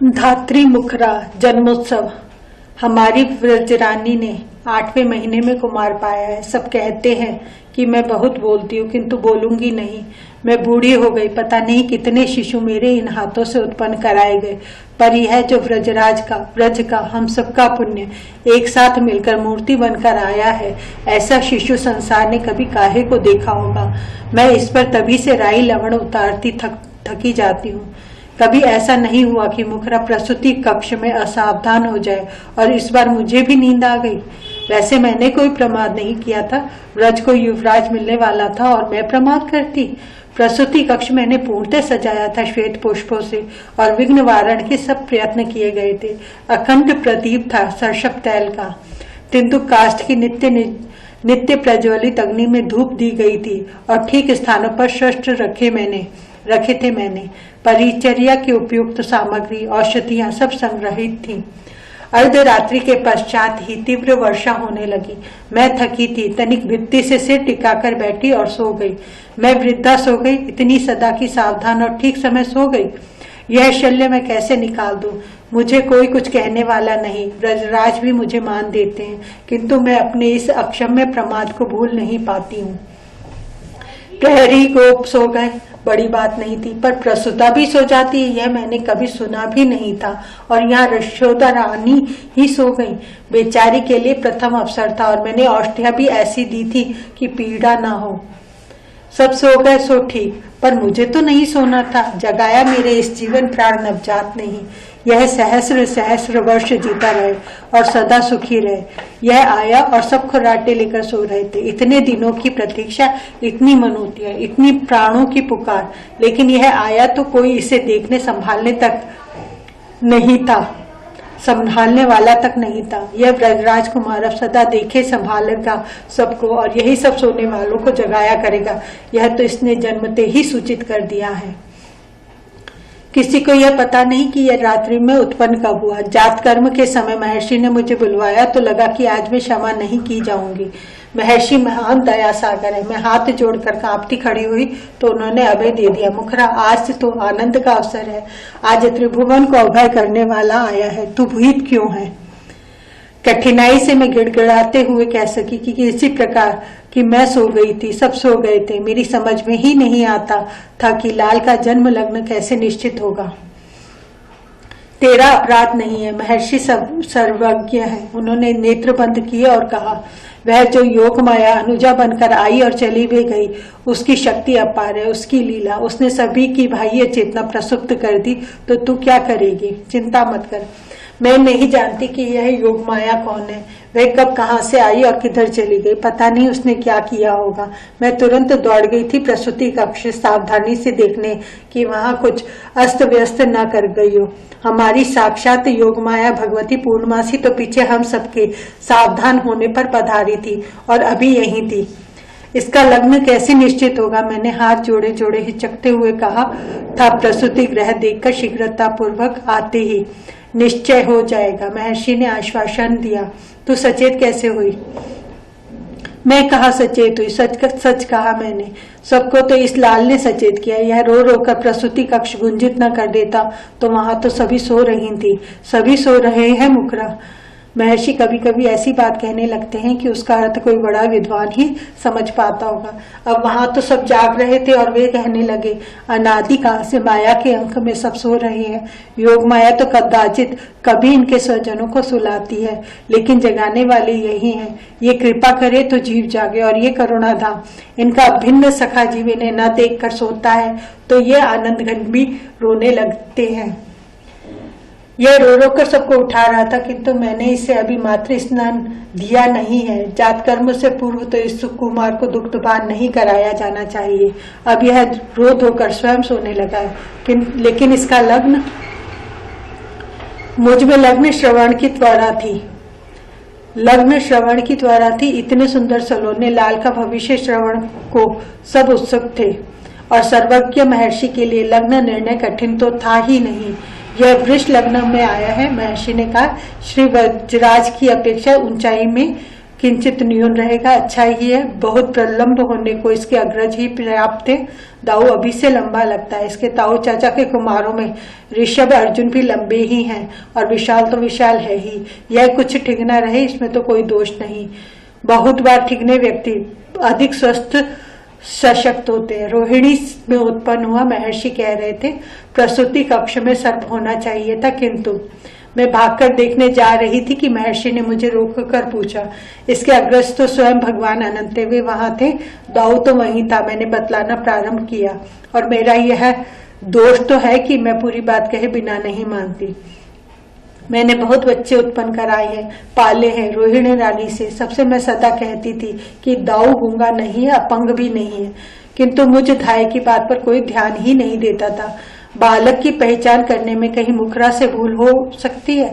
धात्री मुखरा जन्मोत्सव। हमारी व्रजरानी ने 8वें महीने में कुमार पाया है। सब कहते हैं कि मैं बहुत बोलती हूँ, किंतु बोलूंगी नहीं। मैं बूढ़ी हो गई। पता नहीं कितने शिशु मेरे इन हाथों से उत्पन्न कराए गए, पर यह जो व्रज का हम सबका पुण्य एक साथ मिलकर मूर्ति बनकर आया है, ऐसा शिशु संसार ने कभी काहे को देखा होगा। मैं इस पर तभी से राई लवण उतारती थकी जाती हूँ। कभी ऐसा नहीं हुआ कि मुखरा प्रसूति कक्ष में असावधान हो जाए और इस बार मुझे भी नींद आ गई। वैसे मैंने कोई प्रमाद नहीं किया था। व्रज को युवराज मिलने वाला था और मैं प्रमाद करती। प्रसूति कक्ष मैंने पूर्णतः सजाया था श्वेत पुष्पों से और विघ्न वारण के सब प्रयत्न किए गए थे। अखंड प्रदीप था सरसप तैल का। तिंदु काष्ठ की नित्य प्रज्वलित अग्नि में धूप दी गई थी और ठीक स्थानों पर शस्त्र रखे थे मैंने। परिचर्या की उपयुक्त सामग्री औषधियां सब संग्रहित थी। अर्धरात्रि के पश्चात ही तीव्र वर्षा होने लगी। मैं थकी थी, तनिक भित्ति से सिर टिकाकर बैठी और सो गई। मैं वृद्धा सो गई, इतनी सदा की सावधान और ठीक समय सो गई। यह शल्य मैं कैसे निकाल दूं? मुझे कोई कुछ कहने वाला नहीं। ब्रजराज भी मुझे मान देते हैं, किंतु मैं अपने इस अक्षम्य प्रमाद को भूल नहीं पाती हूँ। प्रहरी गोप सो गए, बड़ी बात नहीं थी, पर प्रसूता भी सो जाती है यह मैंने कभी सुना भी नहीं था। और यहाँ यशोदा रानी ही सो गई। बेचारी के लिए प्रथम अवसर था और मैंने औषधियां भी ऐसी दी थी कि पीड़ा ना हो। सब सो गए सो ठीक, पर मुझे तो नहीं सोना था। जगाया मेरे इस जीवन प्राण नवजात नहीं। यह सहस्र सहस्र वर्ष जीता रहे और सदा सुखी रहे। यह आया और सब खुराटे लेकर सो रहे थे। इतने दिनों की प्रतीक्षा, इतनी मनोतियां, इतनी प्राणों की पुकार, लेकिन यह आया तो कोई इसे देखने संभालने तक नहीं था, संभालने वाला तक नहीं था। यह ब्रजराज कुमार अब सदा देखे संभालेगा सबको और यही सब सोने वालों को जगाया करेगा। यह तो इसने जन्मते ही सूचित कर दिया है। किसी को यह पता नहीं कि यह रात्रि में उत्पन्न कब हुआ। जात कर्म के समय महर्षि ने मुझे बुलवाया तो लगा कि आज मैं क्षमा नहीं की जाऊंगी। महर्षि महान दया सागर है। मैं हाथ जोड़कर कांपती खड़ी हुई तो उन्होंने अभय दे दिया। मुखरा, आज तो आनंद का अवसर है। आज त्रिभुवन को अभय करने वाला आया है। तू भीत क्यों है? कठिनाई से मैं गिड़गिड़ाते हुए कह सकी कि इसी प्रकार कि मैं सो गई थी, सब सो गए थे। मेरी समझ में ही नहीं आता था कि लाल का जन्म लग्न कैसे निश्चित होगा। तेरा अपराध नहीं है। महर्षि सब सर्वज्ञ है। उन्होंने नेत्र बंद किए और कहा, वह जो योग माया अनुजा बनकर आई और चली भी गई, उसकी शक्ति अपार है। उसकी लीला, उसने सभी की बाह्य चेतना प्रसुप्त कर दी, तो तू क्या करेगी? चिंता मत कर। मैं नहीं जानती कि यह योग माया कौन है, वह कब कहां से आई और किधर चली गई। पता नहीं उसने क्या किया होगा। मैं तुरंत दौड़ गई थी प्रसूति कक्ष, सावधानी से देखने कि वहां कुछ अस्त व्यस्त न कर गई हो। हमारी साक्षात योग माया भगवती पूर्णमासी तो पीछे हम सबके सावधान होने पर पधारी थी और अभी यहीं थी। इसका लग्न कैसे निश्चित होगा? मैंने हाथ जोड़े जोड़े हिचकते हुए कहा था। प्रसूति ग्रह देखकर शीघ्रता पूर्वक आते ही निश्चय हो जाएगा। महर्षि ने आश्वासन दिया। तू सचेत कैसे हुई? मैं कहा सचेत हुई, सच कहा मैंने। सबको तो इस लाल ने सचेत किया। यह रो रो कर प्रसूति कक्ष गुंजित न कर देता तो वहां तो सभी सो रही थी। सभी सो रहे हैं मुखरा। महर्षि कभी कभी ऐसी बात कहने लगते हैं कि उसका अर्थ कोई बड़ा विद्वान ही समझ पाता होगा। अब वहां तो सब जाग रहे थे और वे कहने लगे, अनादि काल से माया के अंक में सब सो रहे हैं। योग माया तो कदाचित कभी इनके स्वजनों को सुलाती है, लेकिन जगाने वाले यही हैं। ये कृपा करे तो जीव जागे और ये करुणाधाम इनका भिन्न सखा जीव इन्हें न देख कर सोता है तो ये आनंद घन भी रोने लगते हैं। यह रो रो कर सबको उठा रहा था, किंतु मैंने इसे अभी मात्र स्नान दिया नहीं है। जात कर्म से पूर्व तो इस सुकुमार को दुग्धपान नहीं कराया जाना चाहिए। अब यह रो धोकर स्वयं सोने लगा है। लेकिन इसका लग्न, मुझ में लग्न श्रवण की त्वरा थी। लग्न श्रवण की त्वरा थी। इतने सुंदर सलोने लाल का भविष्य श्रवण को सब उत्सुक थे और सर्वज्ञ महर्षि के लिए लग्न निर्णय कठिन तो था ही नहीं। यह वृष लग्न में आया है। महर्षि ने कहा, श्री वज्रराज की अपेक्षा ऊंचाई में किंचित न्यून रहेगा, अच्छा ही है। बहुत प्रलंब होने को इसके अग्रज ही पर्याप्त थे। दाऊ अभी से लंबा लगता है। इसके ताऊ चाचा के कुमारों में ऋषभ अर्जुन भी लंबे ही हैं और विशाल तो विशाल है ही। यह कुछ ठिकना रहे, इसमें तो कोई दोष नहीं। बहुत बार ठिकने व्यक्ति अधिक स्वस्थ सशक्त होते हैं। रोहिणी में उत्पन्न हुआ महर्षि कह रहे थे प्रसूति कक्ष में सर्प होना चाहिए था, किंतु मैं भागकर देखने जा रही थी कि महर्षि ने मुझे रोककर पूछा। इसके अग्रज तो स्वयं भगवान अनंत वे वहां थे, दाऊ तो वहीं था। मैंने बतलाना प्रारंभ किया और मेरा यह दोष तो है कि मैं पूरी बात कहे बिना नहीं मानती। मैंने बहुत बच्चे उत्पन्न कराए हैं, पाले हैं। रोहिणी रानी से सबसे मैं सदा कहती थी कि दाऊ गूंगा नहीं है, अपंग भी नहीं है, किंतु मुझ धाय की बात पर कोई ध्यान ही नहीं देता था। बालक की पहचान करने में कहीं मुखरा से भूल हो सकती है।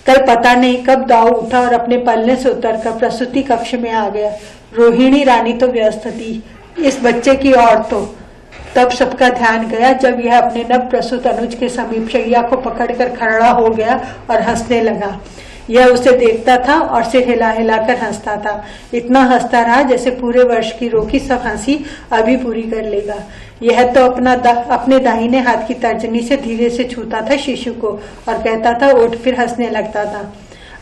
कल पता नहीं कब दाऊ उठा और अपने पलने से उतरकर प्रसूति कक्ष में आ गया। रोहिणी रानी तो व्यस्त थी इस बच्चे की ओर, तो तब सबका ध्यान गया जब यह अपने नव प्रसूत अनुज के समीप शैया को पकड़कर खड़ा हो गया और हंसने लगा। यह उसे देखता था और सिर हिला हिलाकर हंसता था। इतना हंसता रहा जैसे पूरे वर्ष की रोकी सब हंसी अभी पूरी कर लेगा। यह तो अपने दाहिने हाथ की तर्जनी से धीरे से छूता था शिशु को और कहता था उठ, फिर हंसने लगता था।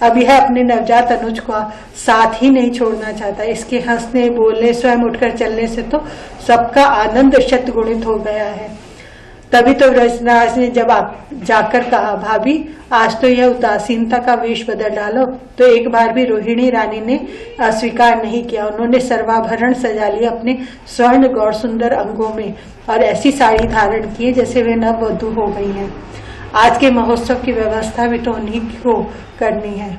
अब यह अपने नवजात अनुज को साथ ही नहीं छोड़ना चाहता। इसके हंसने, बोलने, स्वयं उठकर चलने से तो सबका आनंद शतगुणित हो गया है। तभी तो ब्रजराज ने जब जाकर कहा भाभी आज तो यह उदासीनता का वेश बदल डालो, तो एक बार भी रोहिणी रानी ने अस्वीकार नहीं किया। उन्होंने सर्वाभरण सजा लिया अपने स्वर्ण गौर सुंदर अंगों में और ऐसी साड़ी धारण की जैसे वे नववधू हो गई हैं। आज के महोत्सव की व्यवस्था भी तो उन्हीं को करनी है।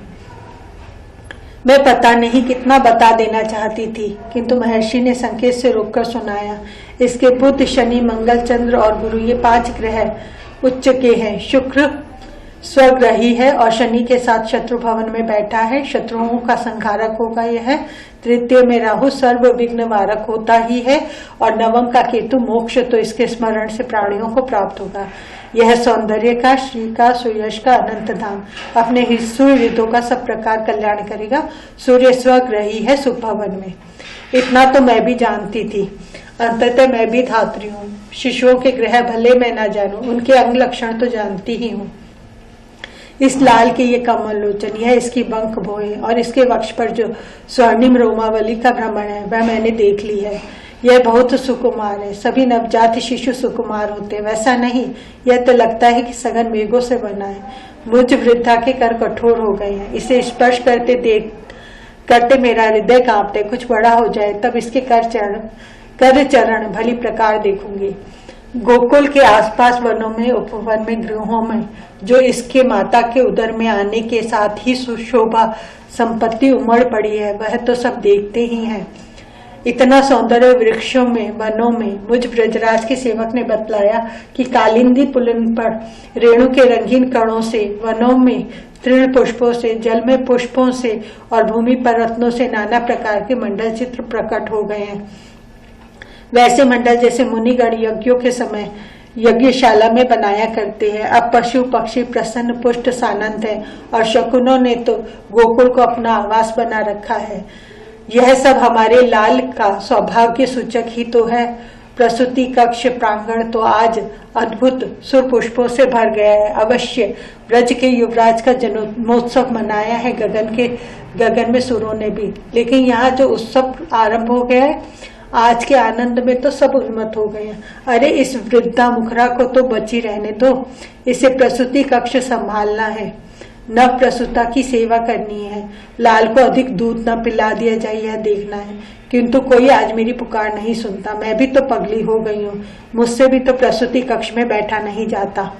मैं पता नहीं कितना बता देना चाहती थी, किंतु महर्षि ने संकेत से रोककर सुनाया। इसके बुध, शनि, मंगल, चंद्र और गुरु ये 5 ग्रह उच्च के हैं। शुक्र स्वग्रही है और शनि के साथ शत्रु भवन में बैठा है, शत्रुओं का संहारक होगा यह। तृतीय में राहु सर्व विघ्न वारक होता ही है और नवम का केतु मोक्ष तो इसके स्मरण से प्राणियों को प्राप्त होगा। यह सौंदर्य का, श्री का, सुयश का अनंत धाम अपने सूर्यों का सब प्रकार कल्याण करेगा। सूर्य स्वग्रही है शुभ भवन में। इतना तो मैं भी जानती थी। अंततः मैं भी धात्री हूँ। शिशुओं के ग्रह भले मैं न जानूं, उनके अंग लक्षण तो जानती ही हूँ। इस लाल के ये कमल लोचन, यह इसकी बंक भोए और इसके वक्ष पर जो स्वर्णिम रोमावली का भ्रमण है वह मैंने देख ली है। यह बहुत सुकुमार है। सभी नवजात शिशु सुकुमार होते, वैसा नहीं। यह तो लगता है कि सघन मेघों से बना है। मुझ वृद्धा के कर कठोर हो गए हैं। इसे स्पर्श करते मेरा हृदय कांपते। कुछ बड़ा हो जाए तब इसके कर चरण भली प्रकार देखूंगी। गोकुल के आसपास वनों में, उपवन में, गृहों में जो इसके माता के उदर में आने के साथ ही सुशोभा संपत्ति उमड़ पड़ी है वह तो सब देखते ही हैं। इतना सौंदर्य वृक्षों में, वनों में। मुझ ब्रजराज के सेवक ने बतलाया कि कालिंदी पुलिन पर रेणु के रंगीन कणों से, वनों में तृण पुष्पों से, जल में पुष्पों से और भूमि पर रत्नों से नाना प्रकार के मंडल चित्र प्रकट हो गए हैं। वैसे मंडल जैसे मुनिगण यज्ञों के समय यज्ञशाला में बनाया करते हैं। अब पशु पक्षी प्रसन्न पुष्ट सानंद है और शकुनों ने तो गोकुल को अपना आवास बना रखा है। यह सब हमारे लाल का सौभाग्य सूचक ही तो है। प्रसूति कक्ष प्रांगण तो आज अद्भुत सुर पुष्पों से भर गया है। अवश्य ब्रज के युवराज का जन्मोत्सव मनाया है गगन में सुरों ने भी, लेकिन यहाँ जो उत्सव आरंभ हो गया है आज के आनंद में तो सब उन्मत्त हो गए हैं। अरे इस वृद्धा मुखरा को तो बची रहने दो। इसे प्रसूति कक्ष संभालना है, नव प्रसूता की सेवा करनी है। लाल को अधिक दूध न पिला दिया जाए यह देखना है, किंतु कोई आज मेरी पुकार नहीं सुनता। मैं भी तो पगली हो गई हूँ, मुझसे भी तो प्रसूति कक्ष में बैठा नहीं जाता।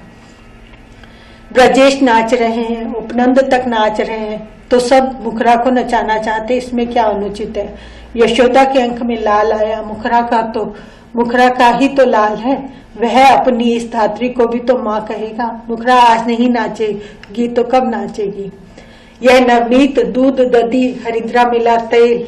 ब्रजेश नाच रहे हैं, उपनंद तक नाच रहे हैं, तो सब मुखरा को नचाना चाहते, इसमें क्या अनुचित है। यशोदा के अंक में लाल आया, मुखरा का ही तो लाल है। वह अपनी इस धात्री को भी तो माँ कहेगा। मुखरा आज नहीं नाचेगी तो कब नाचेगी। यह नवनीत दूध, दधी, हरिद्रा मिला तेल,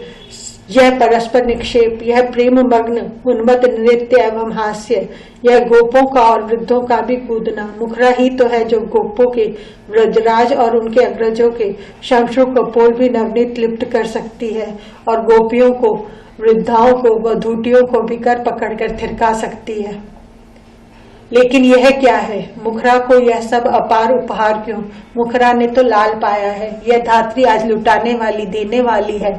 यह परस्पर निक्षेप, यह प्रेम मग्न उन्मत्त नृत्य एवं हास्य, यह गोपों का और वृद्धों का भी कूदना, मुखरा ही तो है जो गोपों के, व्रजराज और उनके अग्रजों के शमशों कपोल भी नवनीत लिप्त कर सकती है और गोपियों को, वृद्धाओं को, वधूटियों को भी कर पकड़ कर थिरका सकती है। लेकिन यह क्या है? मुखरा को यह सब अपार उपहार क्यों? मुखरा ने तो लाल पाया है, यह धात्री आज लुटाने वाली, देने वाली है।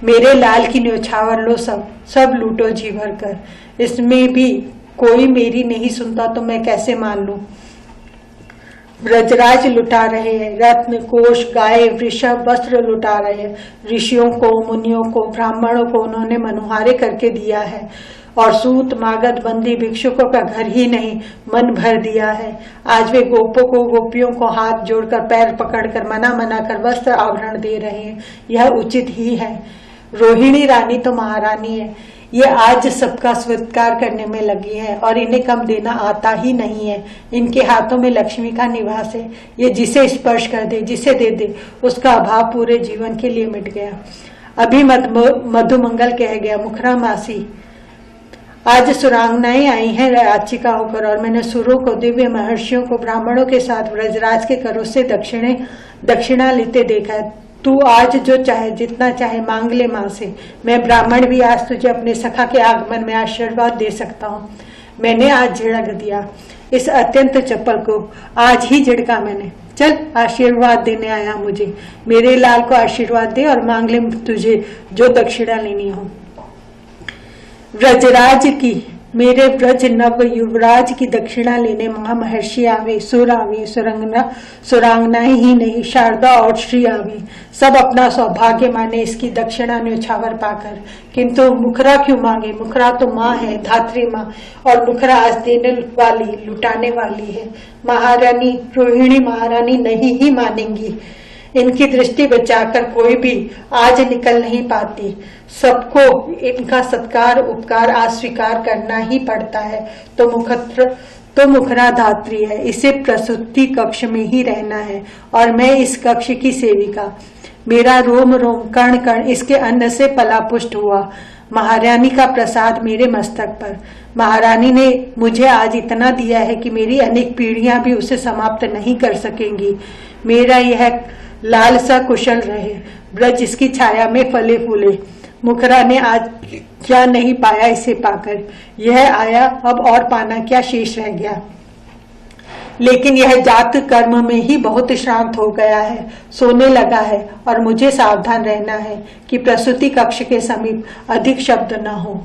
मेरे लाल की न्योछावर लो, सब लूटो जी भर कर। इसमें भी कोई मेरी नहीं सुनता तो मैं कैसे मान लूं? ब्रजराज लुटा रहे हैं, रत्न, कोष, गाय, वृषभ, वस्त्र लुटा रहे हैं। ऋषियों को, मुनियों को, ब्राह्मणों को उन्होंने मनुहारे करके दिया है और सूत, मागध, बंदी, भिक्षुकों का घर ही नहीं मन भर दिया है। आज वे गोपों को, गोपियों को हाथ जोड़कर, पैर पकड़कर, मना कर वस्त्र आभरण दे रहे हैं। यह उचित ही है। रोहिणी रानी तो महारानी है, ये आज सबका सत्कार करने में लगी है और इन्हें कम देना आता ही नहीं है। इनके हाथों में लक्ष्मी का निवास है। ये जिसे स्पर्श कर दे, जिसे दे दे, उसका अभाव पूरे जीवन के लिए मिट गया। अभी मधुमंगल कह गया, मुखरा मासी आज सुरांगनाएं आई हैं याचिका होकर और मैंने सुरों को, दिव्य महर्षियों को ब्राह्मणों के साथ व्रजराज के करों से दक्षिणा लेते देखा है। तू आज जो चाहे, जितना चाहे मांग ले मां से। मैं ब्राह्मण भी आज तुझे अपने सखा के आगमन में आशीर्वाद दे सकता हूँ। मैंने आज झिड़क दिया इस अत्यंत चप्पल को, आज ही झिड़का मैंने। चल आशीर्वाद देने आया मुझे, मेरे लाल को आशीर्वाद दे और मांग ले तुझे जो दक्षिणा लेनी हो। व्रजराज की, मेरे व्रज नव युवराज की दक्षिणा लेने महामहर्षि आवे, सुर आवे, सुरांगनाएं ही नहीं, शारदा और श्री आवे। सब अपना सौभाग्य माने इसकी दक्षिणा न्योछावर पाकर। किंतु मुखरा क्यों मांगे? मुखरा तो माँ है, धात्री माँ, और मुखरा आज देने वाली, लुटाने वाली है। महारानी, रोहिणी महारानी नहीं ही मानेंगी। इनकी दृष्टि बचाकर कोई भी आज निकल नहीं पाती। सबको इनका सत्कार, उपकार आज स्वीकार करना ही पड़ता है। तो मुखरा धात्री है, इसे प्रसूति कक्ष में ही रहना है और मैं इस कक्ष की सेविका। मेरा रोम रोम, कण कण इसके अन्न से पला पुष्ट हुआ। महारानी का प्रसाद मेरे मस्तक पर। महारानी ने मुझे आज इतना दिया है कि मेरी अनेक पीढ़ियां भी उसे समाप्त नहीं कर सकेंगी। मेरा यह लालसा कुशल रहे, ब्रज इसकी छाया में फले फूले। मुखरा ने आज क्या नहीं पाया इसे पाकर, यह आया अब और पाना क्या शेष रह गया। लेकिन यह जात कर्म में ही बहुत श्रांत हो गया है, सोने लगा है और मुझे सावधान रहना है कि प्रसूति कक्ष के समीप अधिक शब्द न हो।